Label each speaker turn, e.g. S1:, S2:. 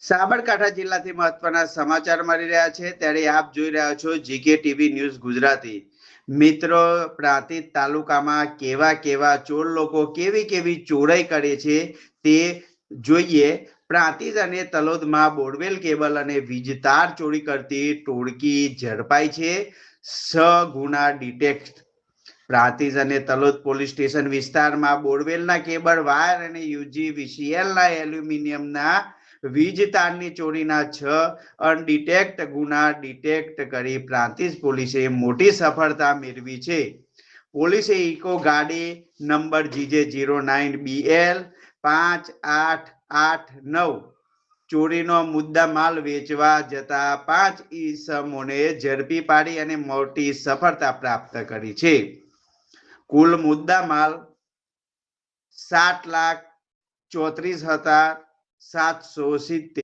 S1: સાબરકાંઠા જિલ્લાથી મહત્વના સમાચાર મળી રહ્યા છે ત્યારે આપ જોઈ રહ્યા છો જીકે ટીવી ન્યૂઝ ગુજરાતી. મિત્રો, પ્રાંતિજ તાલુકામાં કેવા કેવા ચોર લોકો કેવી કેવી ચોરાઈ કરે છે તે જોઈએ. પ્રાંતિજ અને તલોદમાં બોરવેલ કેબલ અને વીજ તાર ચોરી કરતી ટોળકી ઝડપાઈ છે. 6 ગુના ડિટેક્ટ. પ્રાંતિજ અને તલોદ પોલીસ સ્ટેશન વિસ્તારમાં બોરવેલના કેબલ, વાયર અને યુજીવીસીએલના એલ્યુમિનિયમના વીજ તારની ચોરીના 6 અનડિટેક્ટ ગુના ડિટેક્ટ કરી પ્રાંતિજ પોલીસે મોટી સફળતા મેળવી છે. પોલીસે ઇકો ગાડી નંબર GJ09BL 5889 ચોરીનો મુદ્દા માલ વેચવા જતા 5 ઈસમોને ઝડપી પાડી અને મોટી સફળતા પ્રાપ્ત કરી છે. કુલ મુદ્દા માલ 7,34,770